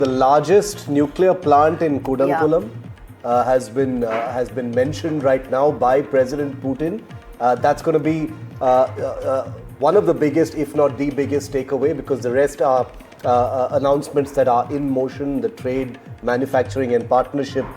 The largest nuclear plant in Kudankulam has been mentioned right now by President Putin. That's going to be one of the biggest, if not the biggest takeaway, because the rest are announcements that are in motion, the trade, manufacturing and partnership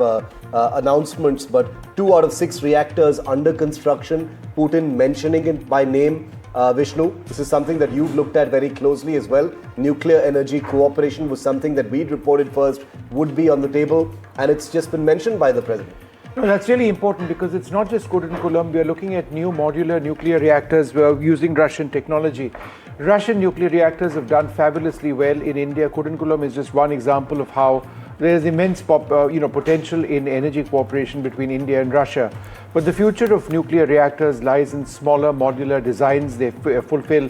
announcements. But 2 out of 6 reactors under construction, Putin mentioning it by name. Vishnu, this is something that you've looked at very closely as well. Nuclear energy cooperation was something that we'd reported first would be on the table, and it's just been mentioned by the President. No, that's really important because it's not just Kudankulam. We are looking at new modular nuclear reactors. We are using Russian technology. Russian nuclear reactors have done fabulously well in India. Kudankulam is just one example of how there is immense potential in energy cooperation between India and Russia. But the future of nuclear reactors lies in smaller modular designs. They fulfill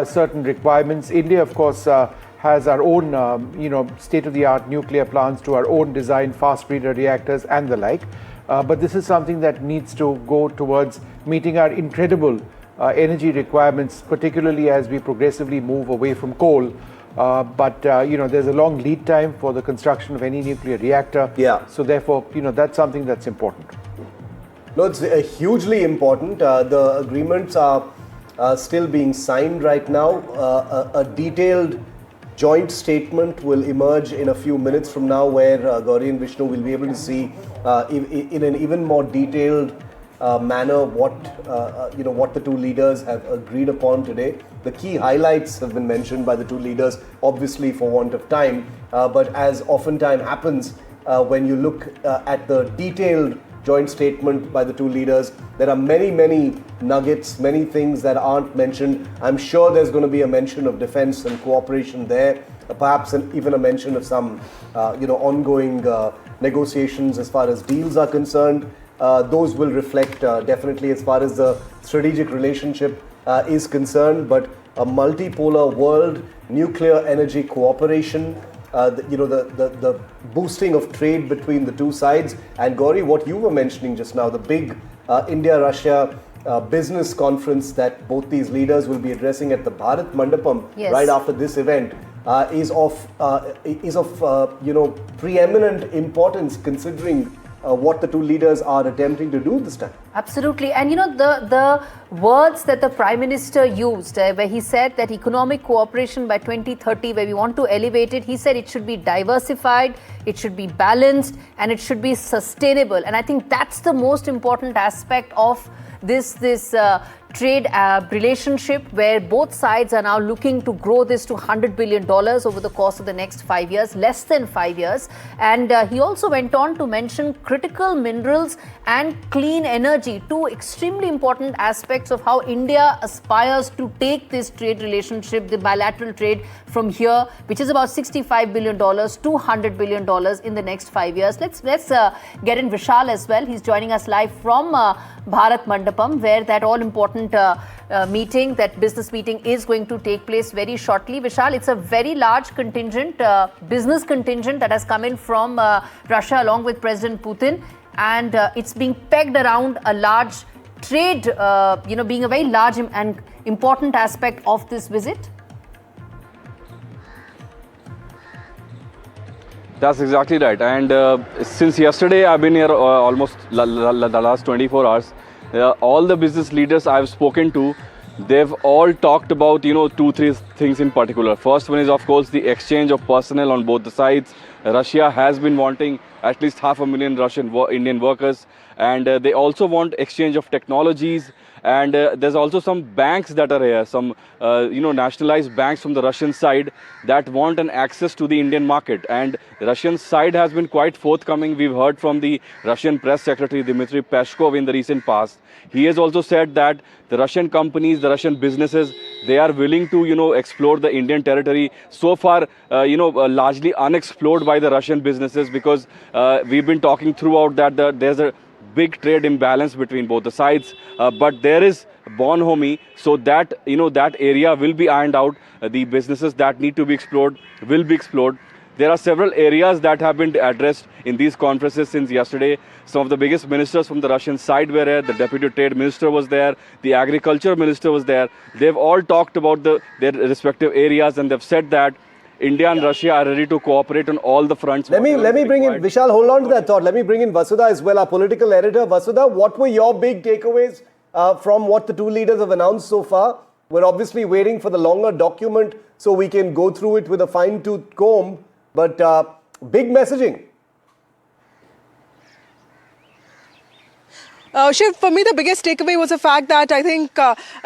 certain requirements. India, of course, has our own state-of-the-art nuclear plants to our own design, fast breeder reactors and the like. But this is something that needs to go towards meeting our incredible energy requirements, particularly as we progressively move away from coal. But there's a long lead time for the construction of any nuclear reactor. Yeah. So therefore, that's something that's important. No, it's hugely important. The agreements are still being signed right now. A detailed joint statement will emerge in a few minutes from now, where Gauri and Vishnu will be able to see in an even more detailed manner what the two leaders have agreed upon today. The key highlights have been mentioned by the two leaders, obviously for want of time, but as oftentimes happens when you look at the detailed joint statement by the two leaders, there are many nuggets, many things that aren't mentioned. I'm sure there's going to be a mention of defense and cooperation there, perhaps even a mention of some ongoing negotiations as far as deals are concerned. Those will reflect definitely as far as the strategic relationship is concerned, but a multipolar world, nuclear energy cooperation, the boosting of trade between the two sides. And Gauri, what you were mentioning just now, the big India-Russia business conference that both these leaders will be addressing at the Bharat Mandapam right after this event is of preeminent importance, considering what the two leaders are attempting to do this time. Absolutely. And the words that the Prime Minister used, where he said that economic cooperation by 2030, where we want to elevate it, he said it should be diversified, it should be balanced, and it should be sustainable. And I think that's the most important aspect of this trade relationship, where both sides are now looking to grow this to $100 billion over the course of the next 5 years, less than 5 years. And he also went on to mention critical minerals and clean energy, two extremely important aspects of how India aspires to take this trade relationship, the bilateral trade, from here, which is about $65 billion to $100 billion in the next 5 years. Let's get in Vishal as well. He's joining us live from Bharat Mandapam, where that all-important business meeting is going to take place very shortly. Vishal, it's a very large contingent, business contingent that has come in from Russia along with President Putin, and it's being pegged around a large trade, being a very large and important aspect of this visit. That's exactly right. And since yesterday, I've been here almost the last 24 hours. All the business leaders I've spoken to, they've all talked about, 2-3 things in particular. First one is, of course, the exchange of personnel on both the sides. Russia has been wanting at least 500,000 Indian workers, and they also want exchange of technologies. And there's also some banks that are here, some nationalized banks from the Russian side that want an access to the Indian market. And the Russian side has been quite forthcoming. We've heard from the Russian press secretary, Dmitry Peskov, in the recent past. He has also said that the Russian companies, the Russian businesses, they are willing to, explore the Indian territory. So far, largely unexplored by the Russian businesses, because we've been talking throughout that there's a big trade imbalance between both the sides, but there is bonhomie, so that that area will be ironed out. The businesses that need to be explored will be explored. There are several areas that have been addressed in these conferences since yesterday. Some of the biggest ministers from the Russian side were here. The Deputy Trade Minister was there. The Agriculture Minister was there. They've all talked about their respective areas, and they've said that India and Russia are ready to cooperate on all the fronts. Let me bring in, Vishal, hold on to that thought. Let me bring in Vasudha as well, our political editor. Vasudha, what were your big takeaways from what the two leaders have announced so far? We're obviously waiting for the longer document so we can go through it with a fine-tooth comb, but big messaging. Shiv, for me, the biggest takeaway was the fact that I think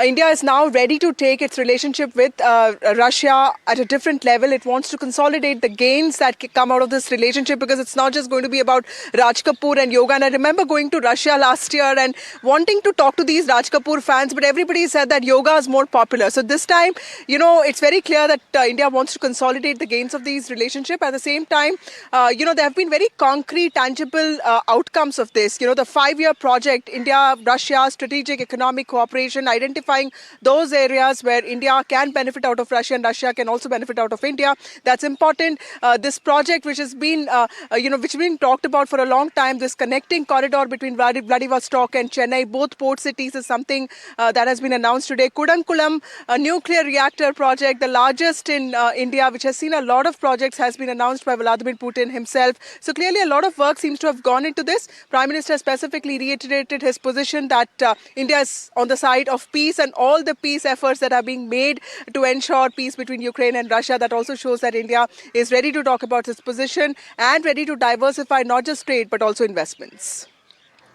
India is now ready to take its relationship with Russia at a different level. It wants to consolidate the gains that come out of this relationship, because it's not just going to be about Raj Kapoor and yoga. And I remember going to Russia last year and wanting to talk to these Raj Kapoor fans, but everybody said that yoga is more popular. So this time, it's very clear that India wants to consolidate the gains of these relationship. At the same time, there have been very concrete, tangible outcomes of this. The 5-year project, India-Russia strategic economic cooperation, identifying those areas where India can benefit out of Russia and Russia can also benefit out of India. That's important. This project, which has been, which has been talked about for a long time, this connecting corridor between Vladivostok and Chennai, both port cities, is something that has been announced today. Kudankulam, a nuclear reactor project, the largest in India, which has seen a lot of projects, has been announced by Vladimir Putin himself. So clearly a lot of work seems to have gone into this. Prime Minister specifically reiterated his position that India is on the side of peace and all the peace efforts that are being made to ensure peace between Ukraine and Russia. That also shows that India is ready to talk about its position and ready to diversify not just trade but also investments.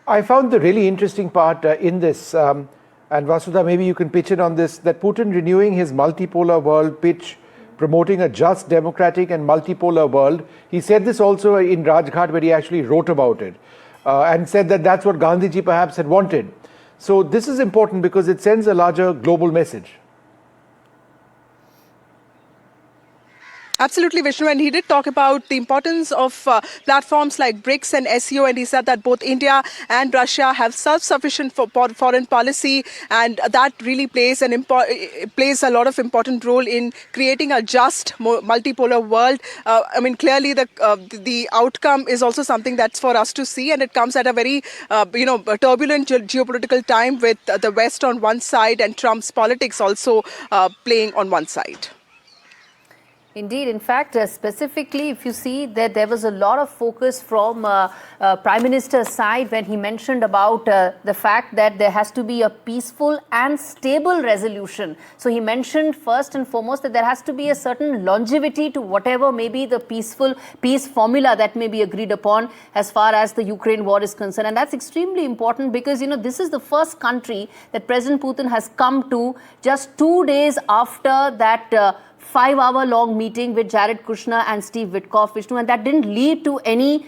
I found the really interesting part in this, and Vasudha, maybe you can pitch in on this, that Putin renewing his multipolar world pitch, promoting a just, democratic and multipolar world. He said this also in Rajghat, where he actually wrote about it. And said that that's what Gandhiji perhaps had wanted. So this is important because it sends a larger global message. Absolutely, Vishnu, and he did talk about the importance of platforms like BRICS and SEO, and he said that both India and Russia have self-sufficient foreign policy, and that really plays a lot of important role in creating a just multipolar world. Clearly the outcome is also something that's for us to see, and it comes at a very turbulent geopolitical time with the West on one side and Trump's politics also playing on one side. Indeed. In fact, specifically, if you see that there was a lot of focus from Prime Minister's side when he mentioned about the fact that there has to be a peaceful and stable resolution. So he mentioned first and foremost that there has to be a certain longevity to whatever may be the peace formula that may be agreed upon as far as the Ukraine war is concerned. And that's extremely important because, this is the first country that President Putin has come to just 2 days after that 5-hour-long meeting with Jared Kushner and Steve Witkoff, Vishnu, and that didn't lead to any,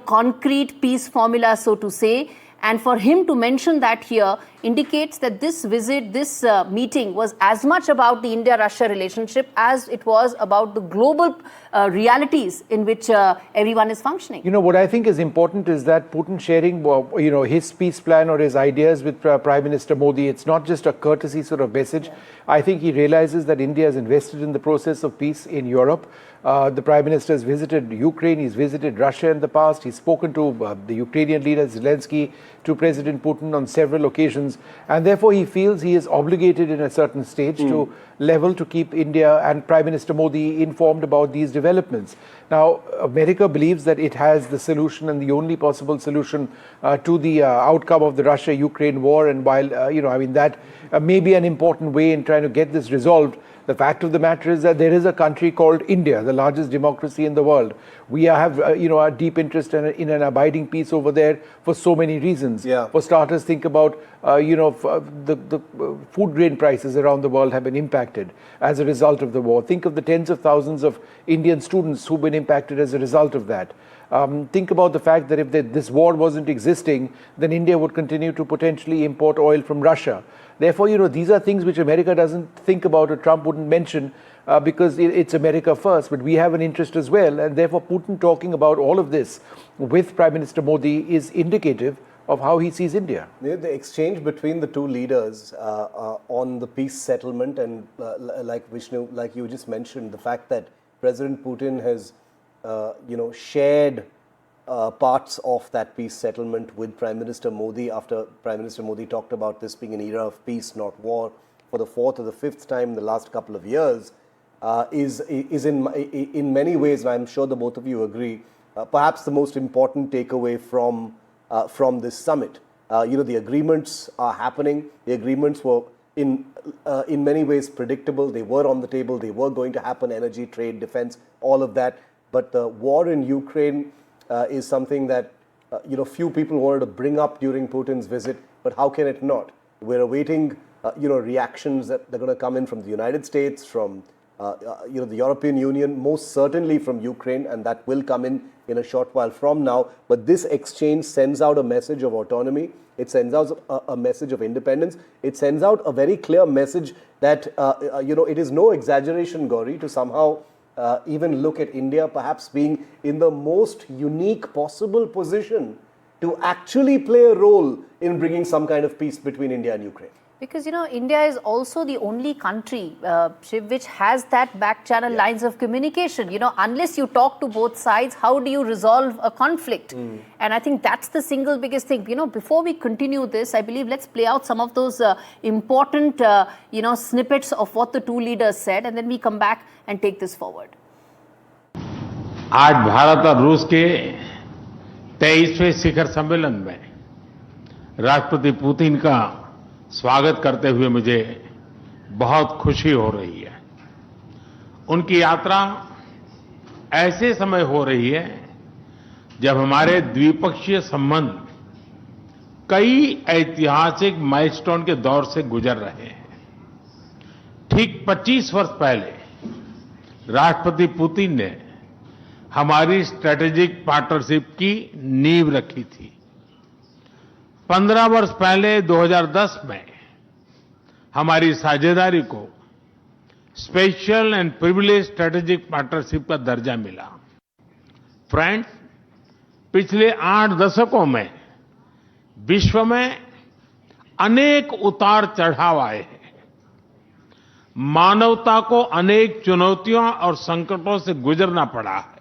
concrete peace formula, so to say. And for him to mention that here indicates that this visit, this meeting was as much about the India-Russia relationship as it was about the global realities in which everyone is functioning. What I think is important is that Putin sharing, his peace plan or his ideas with Prime Minister Modi, it's not just a courtesy sort of message. I think he realizes that India is invested in the process of peace in Europe. The Prime Minister has visited Ukraine, he's visited Russia in the past, he's spoken to the Ukrainian leader Zelensky, to President Putin on several occasions, and therefore he feels he is obligated in a certain stage to level to keep India and Prime Minister Modi informed about these developments. Now, America believes that it has the solution and the only possible solution to the outcome of the Russia-Ukraine war, and while, that may be an important way in trying to get this resolved, the fact of the matter is that there is a country called India, the largest democracy in the world. We have, a deep interest in an abiding peace over there for so many reasons. Yeah. For starters, think about, the food grain prices around the world have been impacted as a result of the war. Think of the tens of thousands of Indian students who've been impacted as a result of that. Think about the fact that if this war wasn't existing, then India would continue to potentially import oil from Russia. Therefore, these are things which America doesn't think about or Trump wouldn't mention because it's America first. But we have an interest as well. And therefore, Putin talking about all of this with Prime Minister Modi is indicative of how he sees India. The exchange between the two leaders on the peace settlement and like Vishnu, like you just mentioned, the fact that President Putin has, shared parts of that peace settlement with Prime Minister Modi after Prime Minister Modi talked about this being an era of peace, not war, for the 4th or the 5th time in the last couple of years. is in many ways, and I'm sure the both of you agree, perhaps the most important takeaway from this summit. The agreements are happening. The agreements were in many ways predictable. They were on the table. They were going to happen. Energy, trade, defense, all of that. But the war in Ukraine is something that few people wanted to bring up during Putin's visit. But how can it not? We're awaiting reactions that are going to come in from the United States, from the European Union, most certainly from Ukraine, and that will come in a short while from now. But this exchange sends out a message of autonomy. It sends out a message of independence. It sends out a very clear message that, it is no exaggeration, Gauri, to somehow even look at India perhaps being in the most unique possible position to actually play a role in bringing some kind of peace between India and Ukraine. Because, India is also the only country, Shiv, which has that back channel lines of communication. Unless you talk to both sides, how do you resolve a conflict? And I think that's the single biggest thing. Before we continue this, I believe let's play out some of those important, snippets of what the two leaders said, and then we come back and take this forward. आज भारत और रूस के 23वें शिखर सम्मेलन में राष्ट्रपति Putin का स्वागत करते हुए मुझे बहुत खुशी हो रही है। उनकी यात्रा ऐसे समय हो रही है जब हमारे द्विपक्षीय संबंध कई ऐतिहासिक माइलस्टोन के दौर से गुजर रहे हैं। ठीक 25 वर्ष पहले राष्ट्रपति पुतिन ने हमारी स्ट्रेटेजिक पार्टनरशिप की नींव रखी थी। 15 वर्ष पहले 2010 में हमारी साझेदारी को special and privilege strategic partnership का दर्जा मिला। फ्रेंड्स, पिछले 8 दशकों में विश्व में अनेक उतार चढ़ाव आए हैं। मानवता को अनेक चुनौतियों और संकटों से गुजरना पड़ा है,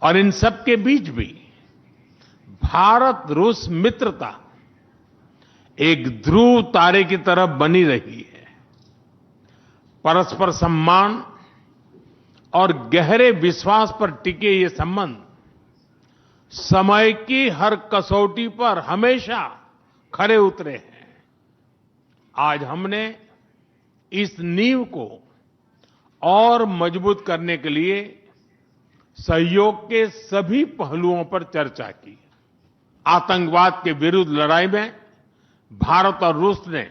और इन सब के बीच भी भारत रूस मित्रता एक ध्रुव तारे की तरफ बनी रही है। परस्पर सम्मान और गहरे विश्वास पर टिके ये संबंध समय की हर कसौटी पर हमेशा खरे उतरे हैं। आज हमने इस नींव को और मजबूत करने के लिए सहयोग के सभी पहलुओं पर चर्चा की। आतंकवाद के विरुद्ध लड़ाई में भारत और रूस ने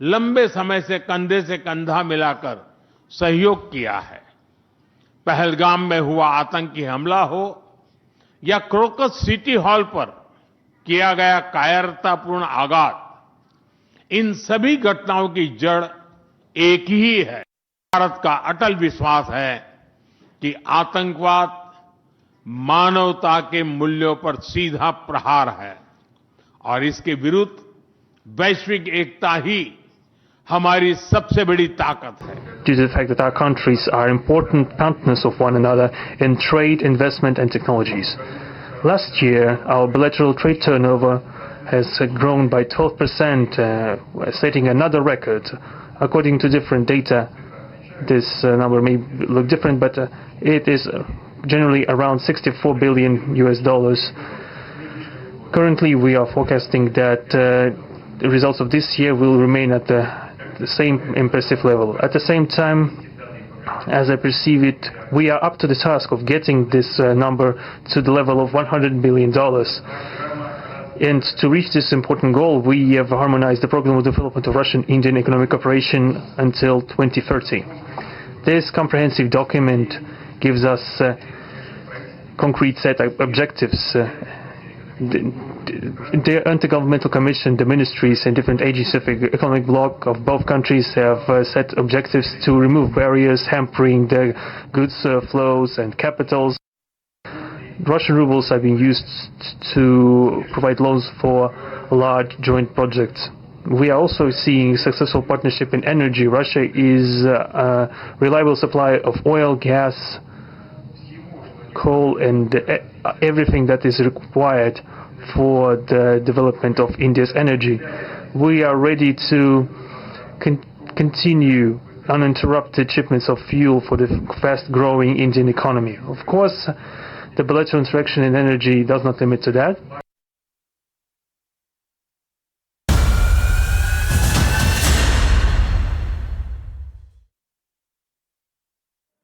लंबे समय से कंधा मिलाकर सहयोग किया है। पहलगाम में हुआ आतंकी हमला हो या क्रोकस सिटी हॉल पर किया गया कायरतापूर्ण आघात, इन सभी घटनाओं की जड़ एक ही है। भारत का अटल विश्वास है कि आतंकवाद मानवता के मूल्यों पर सीधा प्रहार है, और इसके विरुद्ध वैश्विक एकता ही हमारी सबसे बड़ी ताकत है। Due to the fact that our countries are important partners of one another in trade, investment and technologies. Last year, our bilateral trade turnover has grown by 12%, setting another record. According to different data, this number may look different, but it is generally around $64 billion. Currently, we are forecasting that the results of this year will remain at the same impressive level. At the same time, as I perceive it, we are up to the task of getting this number to the level of $100 billion. And to reach this important goal, we have harmonized the program of development of Russian-Indian economic cooperation until 2030. This comprehensive document gives us concrete set of objectives. The Intergovernmental Commission, the ministries and different agencies of the economic bloc of both countries have set objectives to remove barriers hampering the goods flows and capitals. Russian rubles are being used to provide loans for large joint projects. We are also seeing successful partnership in energy. Russia is a reliable supplier of oil, gas, coal and everything that is required for the development of India's energy. We are ready to continue uninterrupted shipments of fuel for the fast-growing Indian economy. Of course, the bilateral interaction in energy does not limit to that.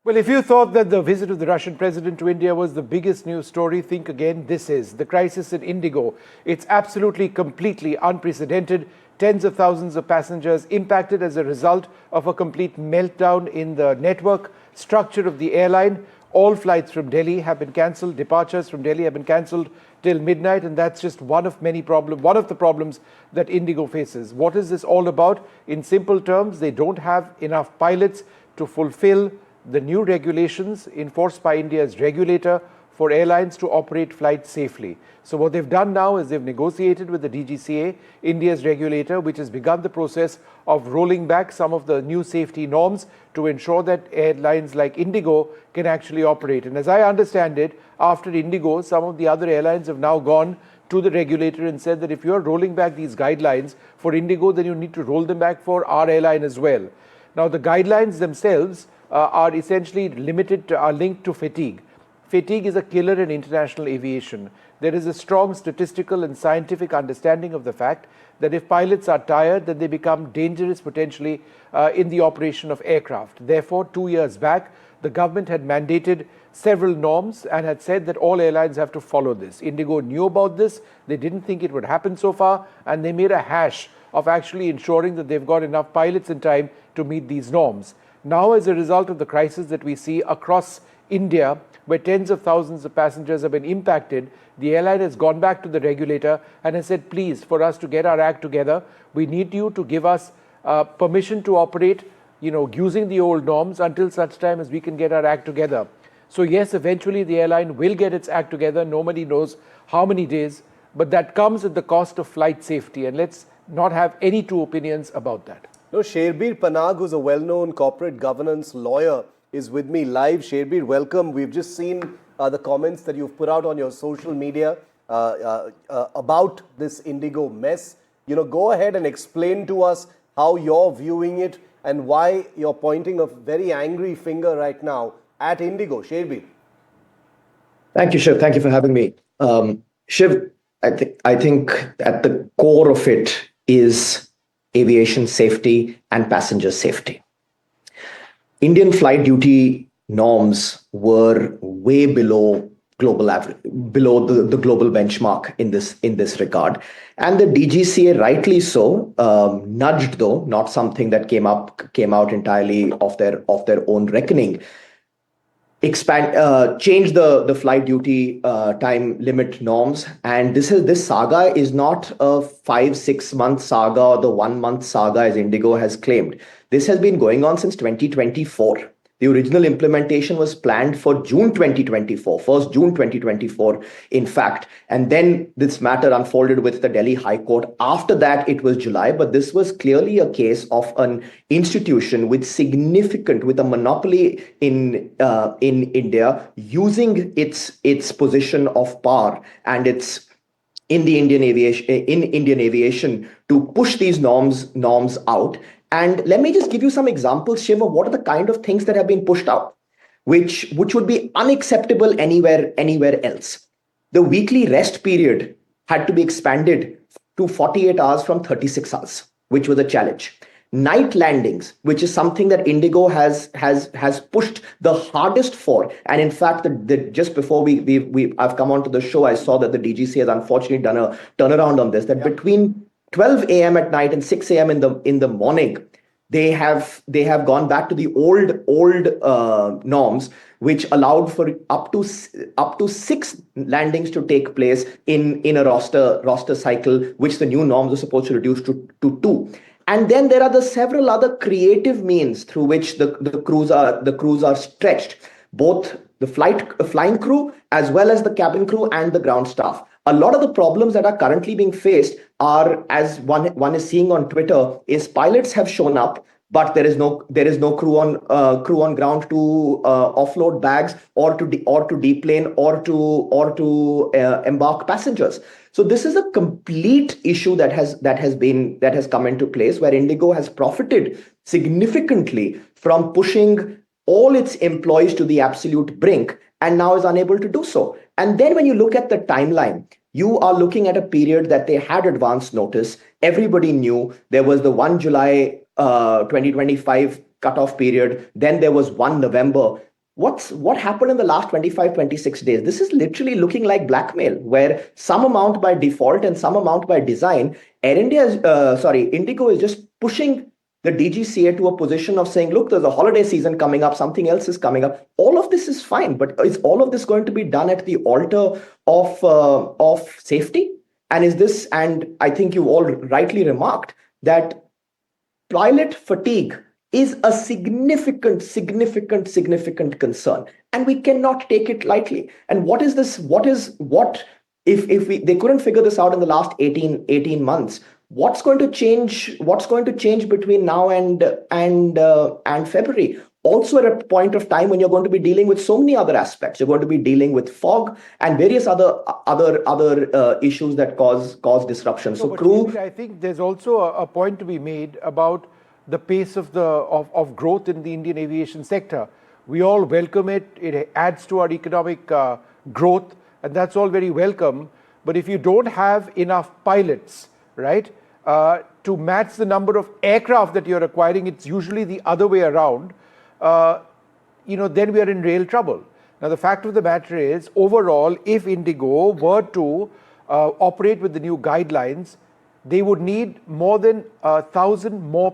Well, if you thought that the visit of the Russian president to India was the biggest news story, think again. This is the crisis in IndiGo. It's absolutely, completely unprecedented. Tens of thousands of passengers impacted as a result of a complete meltdown in the network structure of the airline. All flights from Delhi have been cancelled. Departures from Delhi have been cancelled till midnight, and that's just one of many problems, one of the problems that IndiGo faces. What is this all about? In simple terms, they don't have enough pilots to fulfill the new regulations enforced by India's regulator for airlines to operate flights safely. So what they've done now is they've negotiated with the DGCA, India's regulator, which has begun the process of rolling back some of the new safety norms to ensure that airlines like IndiGo can actually operate. And as I understand it, after IndiGo, some of the other airlines have now gone to the regulator and said that if you're rolling back these guidelines for IndiGo, then you need to roll them back for our airline as well. Now, the guidelines themselves are essentially are linked to fatigue. Fatigue is a killer in international aviation. There is a strong statistical and scientific understanding of the fact that if pilots are tired, then they become dangerous potentially in the operation of aircraft. Therefore, 2 years back, the government had mandated several norms and had said that all airlines have to follow this. IndiGo knew about this. They didn't think it would happen so far, and they made a hash of actually ensuring that they've got enough pilots in time to meet these norms. Now, as a result of the crisis that we see across India, where tens of thousands of passengers have been impacted, the airline has gone back to the regulator and has said, please, for us to get our act together, we need you to give us permission to operate, using the old norms until such time as we can get our act together. So yes, eventually the airline will get its act together. Nobody knows how many days, but that comes at the cost of flight safety. And let's not have any two opinions about that. No, Sherbir Panag, who's a well-known corporate governance lawyer, is with me live. Sherbir, welcome. We've just seen the comments that you've put out on your social media about this IndiGo mess. Go ahead and explain to us how you're viewing it and why you're pointing a very angry finger right now at IndiGo. Sherbir. Thank you, Shiv. Thank you for having me. Shiv, I think at the core of it is aviation safety and passenger safety. Indian flight duty norms were way below global average, below the global benchmark in this regard, and the DGCA, rightly so, nudged, though not something that came out entirely of their own reckoning, change the flight duty time limit norms. And this saga is not a 5-6 month saga or the 1 month saga as IndiGo has claimed. This has been going on since 2024. The original implementation was planned for June 2024, 1st June 2024, in fact. And then this matter unfolded with the Delhi High Court. After that, it was July. But this was clearly a case of an institution with a monopoly in India, using its position of power and its in Indian aviation to push these norms out. And let me just give you some examples, Shiv, of what are the kind of things that have been pushed out, which would be unacceptable anywhere else. The weekly rest period had to be expanded to 48 hours from 36 hours, which was a challenge. Night landings, which is something that IndiGo has pushed the hardest for. And in fact, just before I've come onto the show, I saw that the DGC has unfortunately done a turnaround on this, that between 12 a.m. at night and 6 a.m. in the morning, they have gone back to the old norms, which allowed for up to 6 landings to take place in a roster cycle, which the new norms are supposed to reduce to 2. And then there are the several other creative means through which the crews are stretched, both the flying crew as well as the cabin crew and the ground staff. A lot of the problems that are currently being faced are, as one is seeing on Twitter, is pilots have shown up but there is no crew on ground to offload bags or to deplane or to embark passengers. So this is a complete issue that has come into place, where IndiGo has profited significantly from pushing all its employees to the absolute brink, and now is unable to do so. And then when you look at the timeline, you are looking at a period that they had advance notice. Everybody knew there was the 1 July 2025 cutoff period. Then there was 1 November. What happened in the last 25, 26 days? This is literally looking like blackmail, where some amount by default and some amount by design, IndiGo is just pushing the DGCA to a position of saying, look, there's a holiday season coming up, something else is coming up. All of this is fine, but is all of this going to be done at the altar of safety? And I think you all rightly remarked that pilot fatigue is a significant concern, and we cannot take it lightly. And what is this? If they couldn't figure this out in the last 18 months? What's going to change? What's going to change between now and February? Also, at a point of time when you're going to be dealing with so many other aspects, you're going to be dealing with fog and various other issues that cause disruption. So, crew. I think there's also a point to be made about the pace of growth in the Indian aviation sector. We all welcome it. It adds to our economic growth, and that's all very welcome. But if you don't have enough pilots, right, to match the number of aircraft that you're acquiring, it's usually the other way around, then we are in real trouble. Now, the fact of the matter is, overall, if IndiGo were to operate with the new guidelines, they would need more than 1,000 more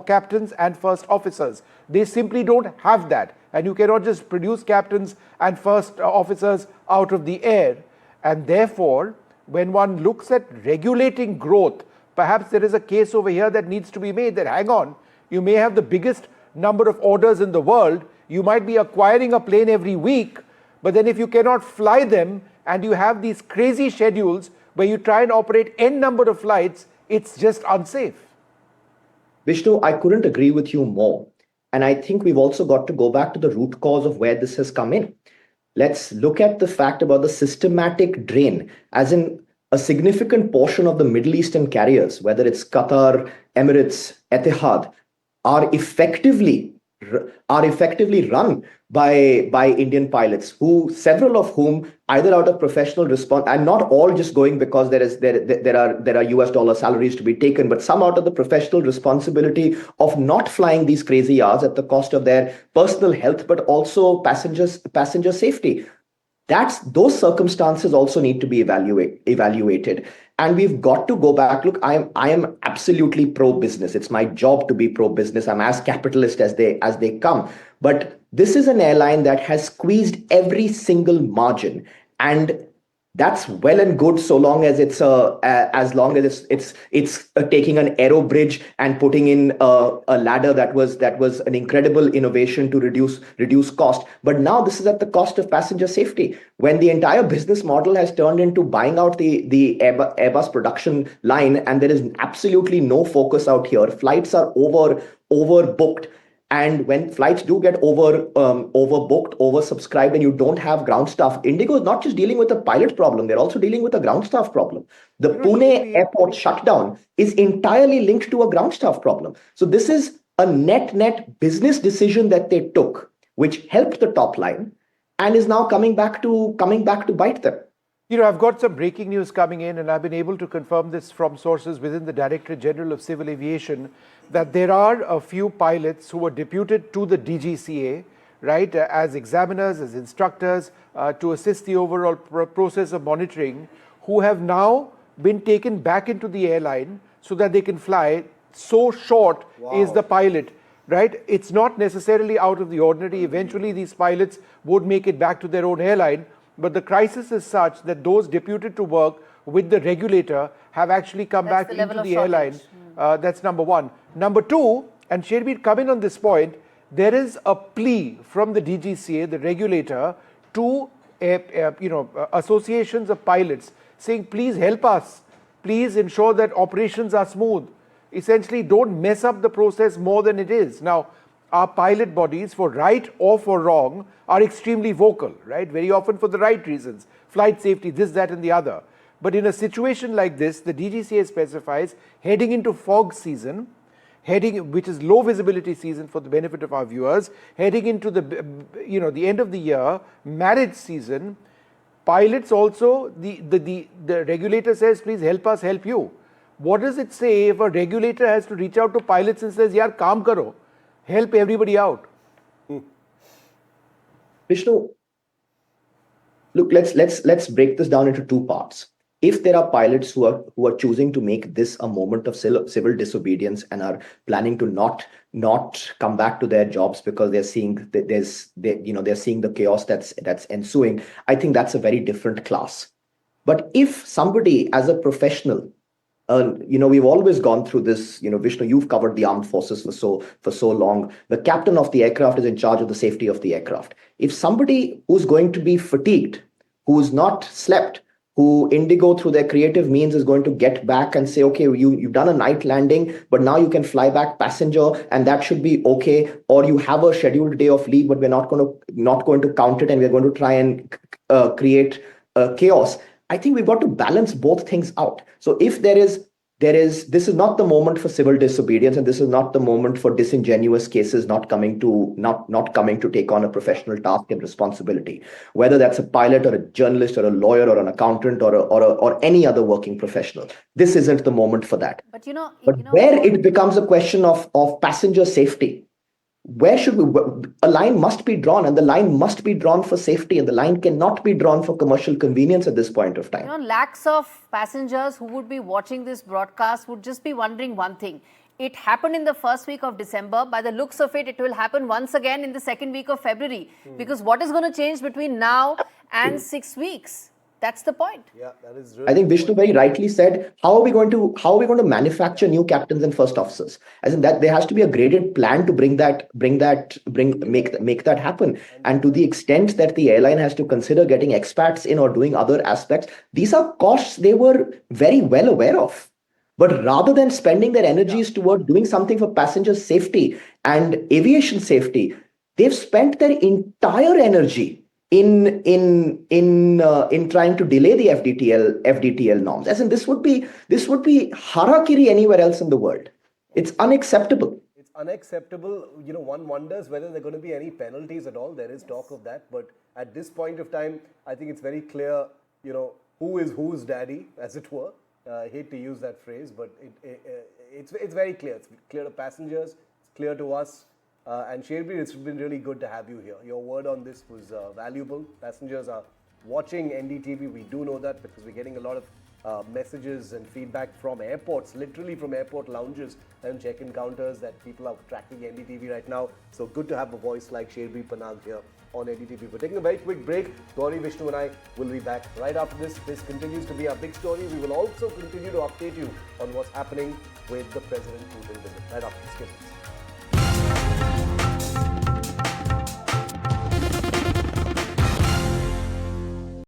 captains and first officers. They simply don't have that. And you cannot just produce captains and first officers out of the air. And therefore, when one looks at regulating growth, perhaps there is a case over here that needs to be made that, hang on, you may have the biggest number of orders in the world, you might be acquiring a plane every week, but then if you cannot fly them and you have these crazy schedules where you try and operate n number of flights, it's just unsafe. Vishnu, I couldn't agree with you more. And I think we've also got to go back to the root cause of where this has come in. Let's look at the fact about the systematic drain, as in a significant portion of the Middle Eastern carriers, whether it's Qatar, Emirates, Etihad, are effectively run by Indian pilots, several of whom, either out of professional response, and not all just going because there are US dollar salaries to be taken, but some out of the professional responsibility of not flying these crazy hours at the cost of their personal health, but also passenger safety. Those circumstances also need to be evaluated. And we've got to go back. Look, I am absolutely pro-business. It's my job to be pro-business. I'm as capitalist as they come. But this is an airline that has squeezed every single margin, and that's well and good so long as it's taking an aero bridge and putting in a ladder that was an incredible innovation to reduce cost. But now this is at the cost of passenger safety, when the entire business model has turned into buying out the Airbus production line, and there is absolutely no focus out here. Flights are overbooked. And when flights do get overbooked, oversubscribed, and you don't have ground staff, IndiGo is not just dealing with a pilot problem, they're also dealing with a ground staff problem. The Pune airport shutdown is entirely linked to a ground staff problem. So this is a net business decision that they took, which helped the top line and is now coming back to bite them. I've got some breaking news coming in, and I've been able to confirm this from sources within the Directorate General of Civil Aviation, that there are a few pilots who were deputed to the DGCA, right, as examiners, as instructors, to assist the overall process of monitoring, who have now been taken back into the airline so that they can fly. So short is the pilot, right? It's not necessarily out of the ordinary. Eventually, these pilots would make it back to their own airline. But the crisis is such that those deputed to work with the regulator have actually come back into the airline. That's number one. Number two, and Sherbir, come in on this point, there is a plea from the DGCA, the regulator, to associations of pilots saying, please help us. Please ensure that operations are smooth. essentially don't mess up the process more than it is. Now, our pilot bodies, for right or for wrong, are extremely vocal, right? Very often for the right reasons. Flight safety, this, that and the other. But in a situation like this, the DGCA specifies heading into fog season, which is low visibility season for the benefit of our viewers, heading into the end of the year, marriage season, pilots also, the regulator says, please help us help you. What does it say if a regulator has to reach out to pilots and says, yaar, kaam karo, help everybody out? Vishnu, look, let's break this down into two parts. If there are pilots who are choosing to make this a moment of civil disobedience and are planning to not come back to their jobs because they're seeing that they're seeing the chaos that's ensuing, I think that's a very different class. But if somebody as a professional, we've always gone through this, Vishnu, you've covered the armed forces for so long. The captain of the aircraft is in charge of the safety of the aircraft. If somebody who's going to be fatigued, who's not slept, who IndiGo through their creative means is going to get back and say, okay, you've done a night landing, but now you can fly back passenger and that should be okay. Or you have a scheduled day of leave, but we're not going to count it and we're going to try and create chaos. I think we've got to balance both things out. So if this is not the moment for civil disobedience, and this is not the moment for disingenuous cases not coming to take on a professional task and responsibility, whether that's a pilot or a journalist or a lawyer or an accountant or any other working professional. This isn't the moment for that. But where it becomes a question of passenger safety, where should a line must be drawn, and the line must be drawn for safety, and the line cannot be drawn for commercial convenience at this point of time. Lakhs of passengers who would be watching this broadcast would just be wondering one thing. It happened in the first week of December. By the looks of it, it will happen once again in the second week of February. Because what is going to change between now and 6 weeks? That's the point. Yeah, that is really. I think Vishnu very rightly said, how are we going to manufacture new captains and first officers? As in that there has to be a graded plan to make that happen. And to the extent that the airline has to consider getting expats in or doing other aspects, these are costs they were very well aware of. But rather than spending their energies toward doing something for passenger safety and aviation safety, they've spent their entire energy in trying to delay the FDTL norms. As in this would be harakiri anywhere else in the world. It's unacceptable. It's unacceptable. One wonders whether there are going to be any penalties at all. There is talk of that, but at this point of time, I think it's very clear, who is whose daddy, as it were. I hate to use that phrase, but it's very clear. It's clear to passengers. It's clear to us. And Shelby, it's been really good to have you here. Your word on this was valuable. Passengers are watching NDTV. We do know that because we're getting a lot of messages and feedback from airports, literally from airport lounges and check-in counters, that people are tracking NDTV right now. So good to have a voice like Shelby Panag here on NDTV. We're taking a very quick break. Gauri, Vishnu and I will be back right after this. This continues to be our big story. We will also continue to update you on what's happening with the President Putin visit right after this.